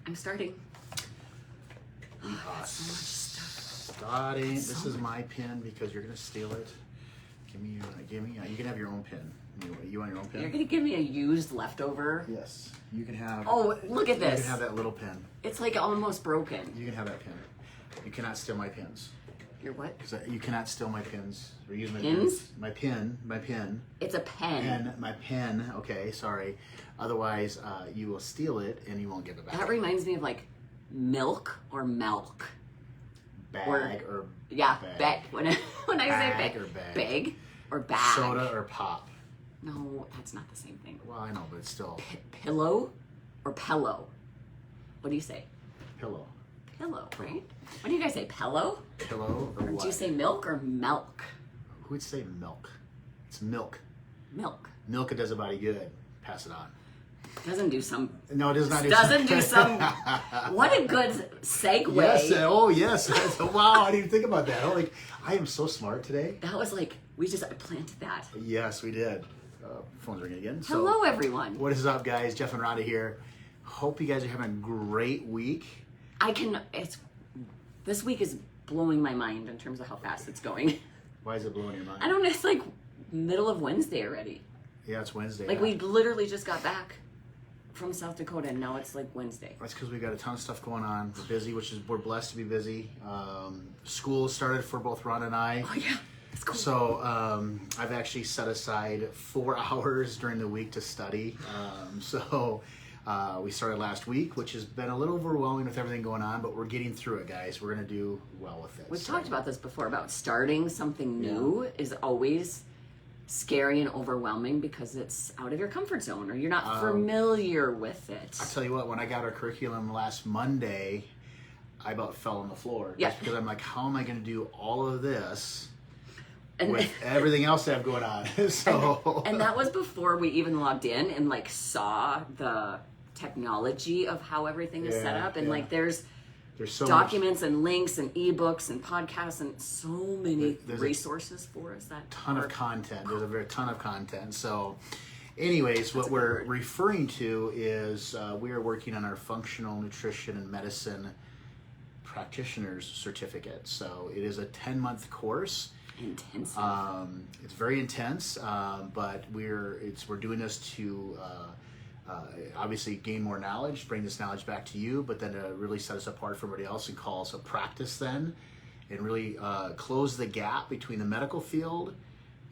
I'm starting. Oh, so much stuff. Starting. This is my pen because you're gonna steal it. Give me. You can have your own pen. You want your own pen? You're gonna give me a used leftover? Yes. You can have. Oh, look at this. You can have that little pen. It's like almost broken. You can have that pen. You cannot steal my pens. Your what? Because you cannot steal my pens. Or use my Pins? pens. My pen. It's a pen. My pen. Okay, sorry. Otherwise, you will steal it and you won't give it back. That reminds me of like milk or milk. Bag or yeah, bag. When I say bag or bag. Bag or bag. Soda or pop. No, that's not the same thing. Well, I know, but it's still. Pillow or pillow? What do you say? Pillow. Pillow, right? What do you guys say? Pillow? Pillow or what? Do you say milk or milk? Who would say milk? It's milk. Milk. Milk, it does a body good. Pass it on. Doesn't do some. No, it does not. Doesn't do some. What a good segue. Yes. Oh, yes. Wow, I didn't even think about that. I am so smart today. That was like we just planted that. Yes, we did. Phone's ringing again. Hello, everyone. What is up, guys? Jeff and Rhonda here. Hope you guys are having a great week. This week is blowing my mind in terms of how fast it's going. Why is it blowing your mind? I don't know. It's like middle of Wednesday already. Yeah, it's Wednesday. Like we literally just got back from South Dakota, and now it's like Wednesday. That's because we got a ton of stuff going on. We're busy, we're blessed to be busy. School started for both Ron and I. Oh yeah, that's cool. So I've actually set aside 4 hours during the week to study. We started last week, which has been a little overwhelming with everything going on, but we're getting through it, guys. We're gonna do well with it. We've talked about this before, about starting something new is always scary and overwhelming because it's out of your comfort zone or you're not familiar with it. I'll tell you what, when I got our curriculum last Monday, I about fell on the floor. Yeah. Just because I'm like, how am I going to do all of this with everything else I have going on? And that was before we even logged in and like saw the technology of how everything is set up. And like there's so documents and links and ebooks and podcasts and so many resources for us. Ton of content. There's a ton of content. So anyways, what we're referring to is we are working on our functional nutrition and medicine practitioner's certificate. So it is a 10-month course. Intensive. It's very intense, but we're doing this to obviously gain more knowledge, bring this knowledge back to you, but then to really set us apart from everybody else and call us a practice then, and really close the gap between the medical field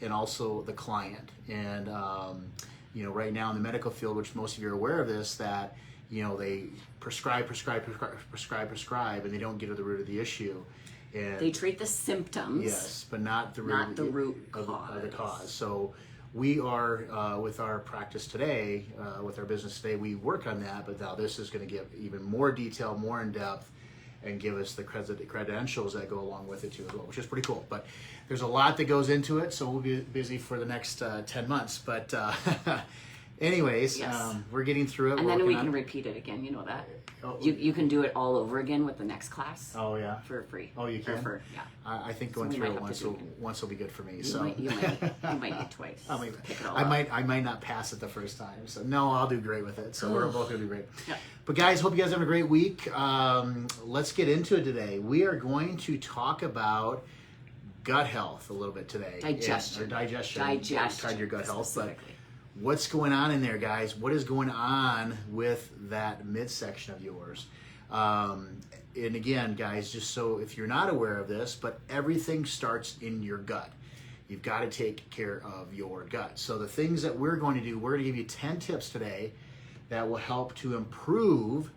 and also the client. And right now in the medical field, which most of you are aware of this, that they prescribe, and they don't get to the root of the issue. And they treat the symptoms. Yes, but not the root of the cause. So we are, with our practice today, with our business today, we work on that, but now this is going to give even more detail, more in depth, and give us the credentials that go along with it too as well, which is pretty cool. But there's a lot that goes into it, so we'll be busy for the next 10 months. But anyways, yes. We're getting through it. And then we can repeat it again, you know that? Oh, you can do it all over again with the next class. Oh yeah, for free. Oh, you can. Yeah. I think going through it once will be good for me. You So might need twice. I might not pass it the first time. So no, I'll do great with it. So we're both gonna be great. Yeah. But guys, hope you guys have a great week. Let's get into it today. We are going to talk about gut health a little bit today. Digestion. Tried your gut health, but what's going on in there, guys? What is going on with that midsection of yours? And again, guys, just so if you're not aware of this, but everything starts in your gut. You've got to take care of your gut. So the things that we're going to do, we're going to give you 10 tips today that will help to improve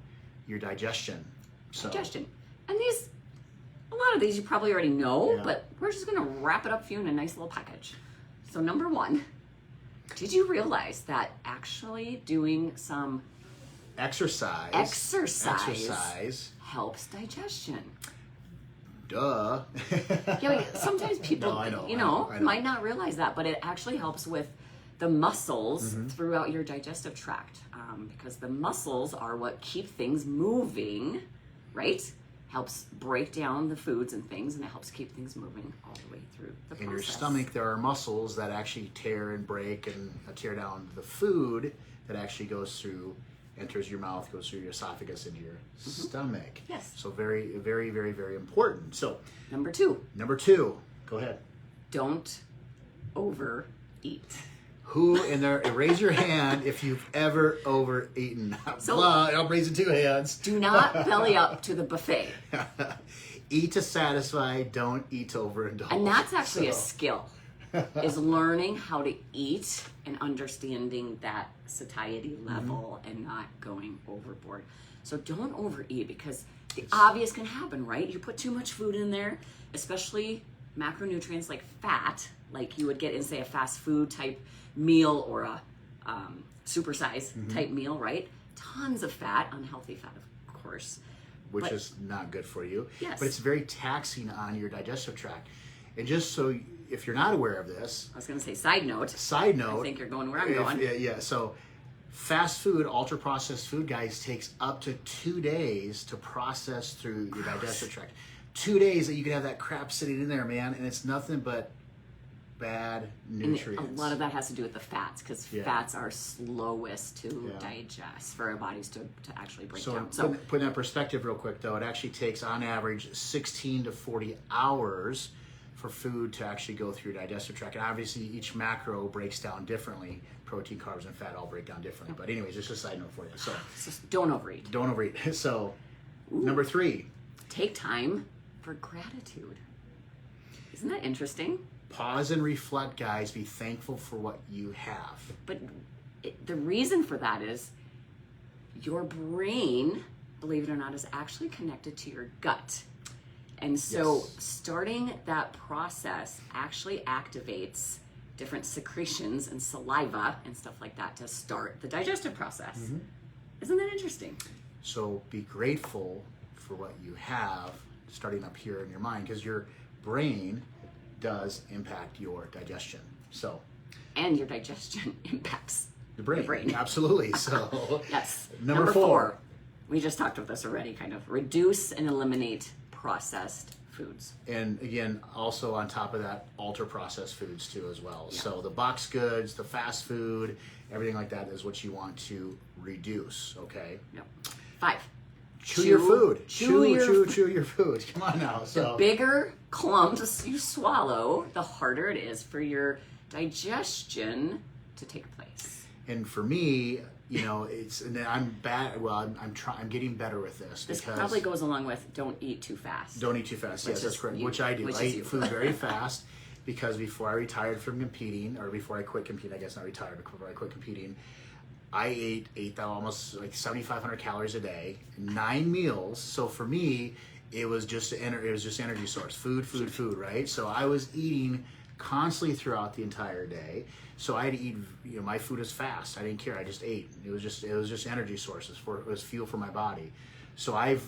your digestion. Digestion. And a lot of these you probably already know, but we're just going to wrap it up for you in a nice little package. So number 1, did you realize that actually doing some exercise helps digestion? Duh. Sometimes people, might not realize that, but it actually helps with the muscles throughout your digestive tract, because the muscles are what keep things moving, right? Helps break down the foods and things, and it helps keep things moving all the way through the process. In your stomach, there are muscles that actually tear and break and tear down the food that actually goes through enters your mouth, goes through your esophagus into your stomach. Yes. So very, very, very, very important. So Number two, go ahead. don't overeat. Who in there? Raise your hand if you've ever overeaten. So- I'm raising 2 hands. Do not belly up to the buffet. Eat to satisfy. Don't eat to overindulge. And that's actually a So- skill, is learning how to eat and understanding that satiety level and not going overboard. So don't overeat, because the obvious can happen, right? You put too much food in there, especially macronutrients like fat, like you would get in, say, a fast food type meal or a supersize type meal, right? Tons of fat, unhealthy fat, of course. which is not good for you. Yes. But it's very taxing on your digestive tract. And just so, if you're not aware of this, I was going to say, side note. I think you're going where I'm going. Yeah, so fast food, ultra processed food, guys, takes up to 2 days to process through your digestive tract. 2 days that you can have that crap sitting in there, man, and it's nothing but bad nutrients. And a lot of that has to do with the fats, because fats are slowest to digest for our bodies to actually break down. So put in that perspective real quick, though, it actually takes on average 16 to 40 hours for food to actually go through your digestive tract. And obviously each macro breaks down differently. Protein, carbs, and fat all break down differently. But anyways, just a side note for you. So don't overeat. Don't overeat. So number 3. Take time for gratitude. Isn't that interesting? Pause and reflect, guys. Be thankful for what you have. But the reason for that is your brain, believe it or not, is actually connected to your gut. And so starting that process actually activates different secretions and saliva and stuff like that to start the digestive process. Mm-hmm. Isn't that interesting? So be grateful for what you have starting up here in your mind, because your brain does impact your digestion. So, and your digestion impacts the brain. Your brain. Absolutely. So yes. Number 4. We just talked about this already, kind of. Reduce and eliminate processed foods. And again, also on top of that, ultra processed foods too as well. Yeah. So the boxed goods, the fast food, everything like that is what you want to reduce, okay? Yep. 5. Chew your food. Chew your food. Come on now. So the bigger clumps you swallow, the harder it is for your digestion to take place. And for me, you know, it's, and I'm bad. Well, I'm getting better with this. This because probably goes along with don't eat too fast. Don't eat too fast. Yes, that's correct. Which I do. I eat food very fast, because before I retired from competing, or before I quit competing, I guess not retired, but before I quit competing, I ate almost like 7,500 calories a day, 9 meals. So for me, it was just energy source, food, right? So I was eating constantly throughout the entire day. So I had to eat, you know, my food is fast. I didn't care. I just ate. It was just energy sources it was fuel for my body. So I'm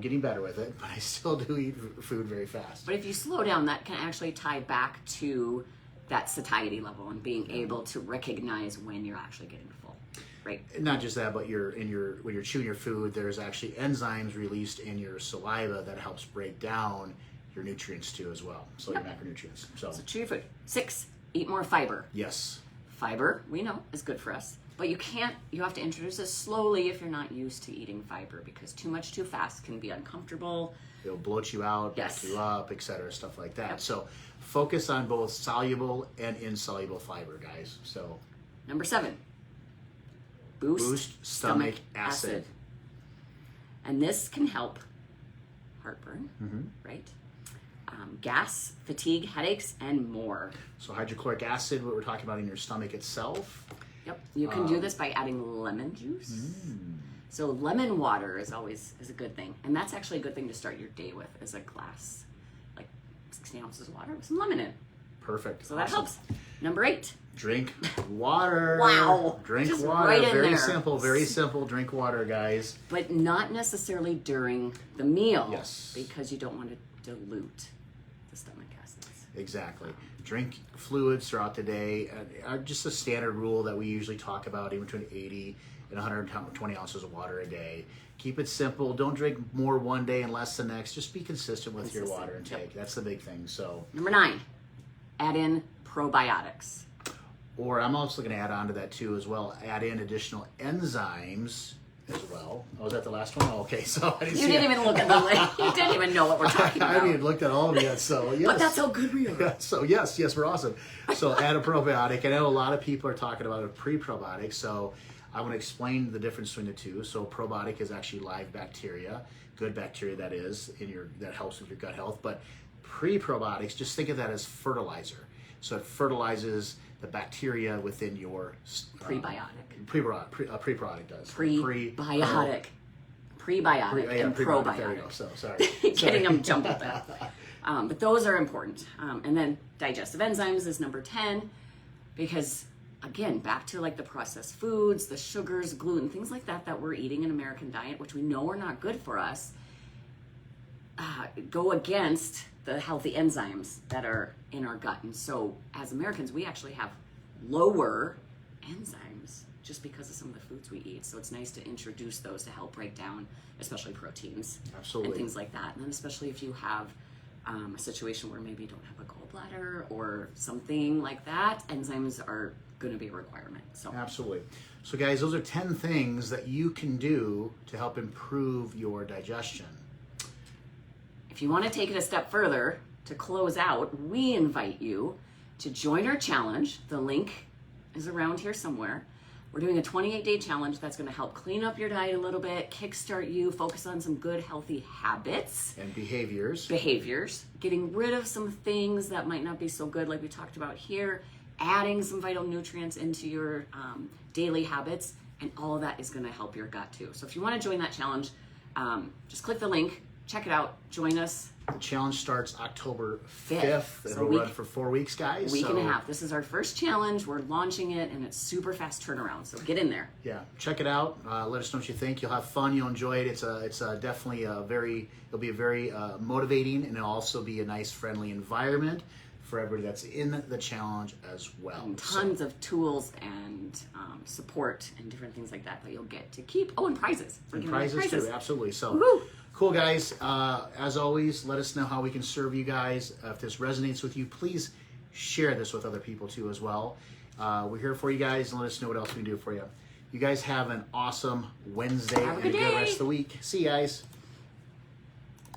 getting better with it, but I still do eat food very fast. But if you slow down, that can actually tie back to that satiety level and being able to recognize when you're actually getting full, right? Not just that, but when you're chewing your food, there's actually enzymes released in your saliva that helps break down your nutrients too as well. So your macronutrients. So chew your food. 6, eat more fiber. Yes. Fiber, we know, is good for us. But you have to introduce it slowly if you're not used to eating fiber, because too much too fast can be uncomfortable. It'll bloat you out, back you up, etc., stuff like that. Yep. So focus on both soluble and insoluble fiber, guys. So number 7, boost stomach acid. And this can help heartburn, right? Gas, fatigue, headaches, and more. So hydrochloric acid, what we're talking about in your stomach itself. Yep, you can do this by adding lemon juice. So lemon water is a good thing, and that's actually a good thing to start your day with, is a glass, like 16 ounces of water with some lemon in it. Perfect. So that helps. Number 8. Drink water. Wow. Drink just water. Right in very there. simple, very simple. Drink water, guys. But not necessarily during the meal. Yes. Because you don't want to dilute the stomach acids. Exactly. Drink fluids throughout the day. Just a standard rule that we usually talk about, in between 80 and 120 ounces of water a day. Keep it simple. Don't drink more one day and less the next. Just be consistent with your water intake. Yep. That's the big thing. So number 9, add in probiotics. Or I'm also going to add on to that too as well. Add in additional enzymes as well. Oh, was that the last one? Oh, okay, so I didn't You didn't even look at the list. You didn't even know what we're talking I about. haven't even looked at all of it yet. So yes. But that's how good we are. Yeah, so yes, we're awesome. So add a probiotic. I know a lot of people are talking about a pre-probiotic. So I want to explain the difference between the two. So probiotic is actually live bacteria, good bacteria that is that helps with your gut health. But pre-probiotics, just think of that as fertilizer. So it fertilizes the bacteria within your Prebiotic. Prebiotic does. Prebiotic. Prebiotic and probiotic. There you go. So sorry. Getting them jumbled there. But those are important. And then digestive enzymes is number 10 because, again, back to like the processed foods, the sugars, gluten, things like that we're eating in American diet, which we know are not good for us, go against the healthy enzymes that are in our gut. And so as Americans, we actually have lower enzymes just because of some of the foods we eat. So it's nice to introduce those to help break down, especially proteins. Absolutely. And things like that. And then especially if you have a situation where maybe you don't have a gallbladder or something like that, enzymes are going to be a requirement. So absolutely. So guys, those are 10 things that you can do to help improve your digestion. If you want to take it a step further, to close out, we invite you to join our challenge. The link is around here somewhere. We're doing a 28-day challenge that's going to help clean up your diet a little bit, kickstart you, focus on some good, healthy habits. And behaviors. Getting rid of some things that might not be so good, like we talked about here, adding some vital nutrients into your daily habits, and all of that is going to help your gut too. So if you want to join that challenge, just click the link. Check it out. Join us. The challenge starts October 5th. It'll run for 4 weeks, guys. Week and a half. This is our first challenge. We're launching it, and it's super fast turnaround. So get in there. Yeah, check it out. Let us know what you think. You'll have fun. You'll enjoy it. It's definitely it'll be a very motivating, and it'll also be a nice, friendly environment for everybody that's in the challenge as well. And tons of tools and support and different things like that you'll get to keep. Oh, and prizes. And prizes too, absolutely. So. Woo-hoo. Cool, guys. As always, let us know how we can serve you guys. If this resonates with you, please share this with other people too as well. We're here for you guys, and let us know what else we can do for you. You guys have an awesome Wednesday Have a and good a good day. rest of the week. See you guys.